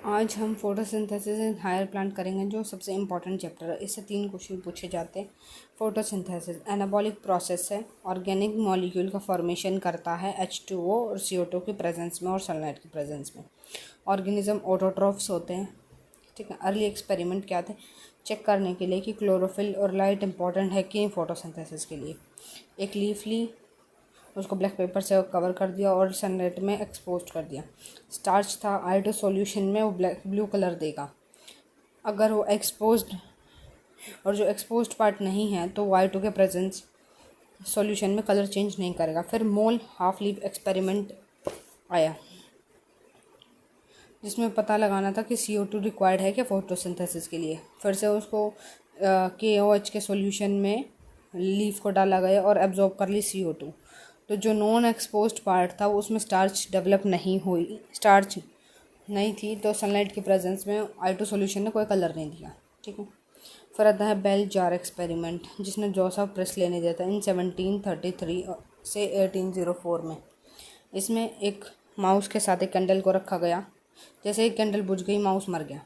आज हम photosynthesis in higher plant करेंगे, जो सबसे इम्पॉर्टेंट चैप्टर है। इससे 3 क्वेश्चन पूछे जाते हैं। फोटोसिंथेसिस एनाबॉलिक प्रोसेस है, ऑर्गेनिक मॉलिक्यूल का फॉर्मेशन करता है H2O और CO2 की प्रेजेंस में और सनलाइट की प्रेजेंस में। ऑर्गेनिज्म ऑटोट्रॉफ्स होते हैं, ठीक है। अर्ली एक्सपेरिमेंट क्या थे? चेक करने के लिए कि क्लोरोफिल और लाइट इंपॉर्टेंट है कि फोटोसिंथेसिस के लिए। एक लीफ ली, उसको ब्लैक पेपर से कवर कर दिया और सनलाइट में एक्सपोज कर दिया। स्टार्च था, आयोडो सॉल्यूशन में वो ब्लू कलर देगा। अगर वो एक्सपोज्ड और जो एक्सपोज्ड पार्ट नहीं है तो Y2 के प्रेजेंस सॉल्यूशन में कलर चेंज नहीं करेगा। फिर मोल हाफ लीफ एक्सपेरिमेंट आया, जिसमें पता लगाना था कि CO2 रिक्वायर्ड है क्या फोटोसिंथेसिस के लिए। फिर से उसको KOH के सॉल्यूशन में लीफ को डाला गया और एब्जॉर्ब कर ली CO2। तो जो नॉन एक्सपोज्ड पार्ट था वो उसमें स्टार्च डेवलप नहीं हुई, स्टार्च नहीं थी, तो सनलाइट की प्रेजेंस में I2 सॉल्यूशन ने कोई कलर नहीं दिया, ठीक है। फिर आता है बेल जार एक्सपेरिमेंट, जिसने जोसेफ प्रेस्ले ने दिया था इन 1733 से 1804 में। इसमें एक माउस के साथ एक कैंडल को रखा गया। जैसे ही कैंडल बुझ गई, माउस मर गया।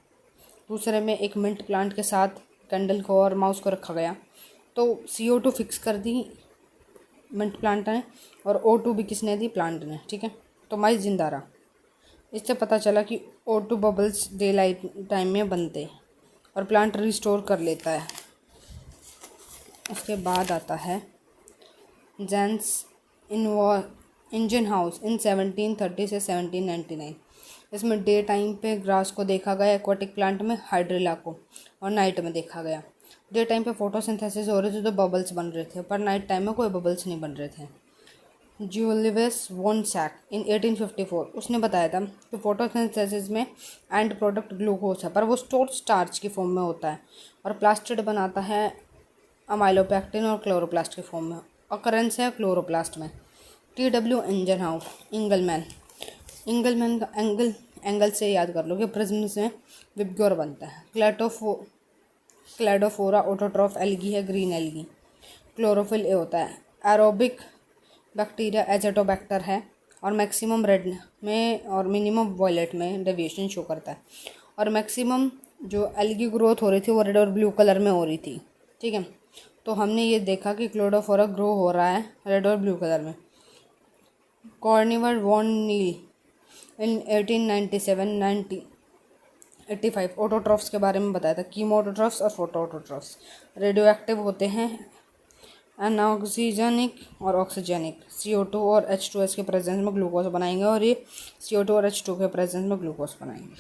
दूसरे में एक मिंट प्लांट के साथ कैंडल को और माउस को रखा गया, तो CO2 फिक्स कर दी मिंट प्लांट ने और O2 भी किसने दी? प्लांट ने, ठीक है। तो माइस जिंदा रहा। इससे पता चला कि O2 bubbles day light time में बनते और प्लांट रिस्टोर कर लेता है। उसके बाद आता है जेंस इंजन हाउस इन 1730 से 1799। इसमें डे टाइम पे ग्रास को देखा गया, एक्वाटिक प्लांट में हाइड्रिला को, और नाइट में देखा गया। डे टाइम पे फोटोसिंथेसिस हो रहे थे तो बबल्स बन रहे थे, पर नाइट टाइम में कोई बबल्स नहीं बन रहे थे। ज्यूलियस वॉन सैक इन 1854 उसने बताया था कि फोटोसिंथेसिस में एंड प्रोडक्ट ग्लूकोज है, पर वो स्टोर्ड स्टार्च की फॉर्म में होता है, और प्लास्टिड बनाता है अमाइलोपेक्टिन और क्लोरोप्लास्ट की फॉर्म में। ऑकरेंस है क्लोरोप्लास्ट में। TW इंजन हाउस इंगलमैन का एंगल से याद कर लो कि प्रिज्म से विबग्योर बनता है। क्लैडोफोरा ऑटोट्रॉफ एल्गी है, ग्रीन एल्गी। क्लोरोफिल ए होता है। एरोबिक बैक्टीरिया एजेटोबैक्टर है, और मैक्सिमम रेड में और मिनिमम वॉयलेट में डेविएशन शो करता है। और मैक्सिमम जो एल्गी ग्रोथ हो रही थी वो रेड और ब्लू कलर में हो रही थी, ठीक है। तो हमने ये देखा कि क्लोडोफोरा ग्रो हो रहा है रेड और ब्लू कलर में। कॉर्निवर वॉन नील इन 1897-85 ऑटोट्रॉफ्स के बारे में बताया था। कीमो ऑटोट्रॉफ्स और फोटो ऑटोट्रॉफ्स रेडियो एक्टिव होते हैं, अनऑक्सीजनिक और ऑक्सीजनिक। CO2 और H2S के प्रेजेंस में ग्लूकोज बनाएंगे, और ये CO2 और H2 के प्रेजेंस में ग्लूकोज बनाएंगे।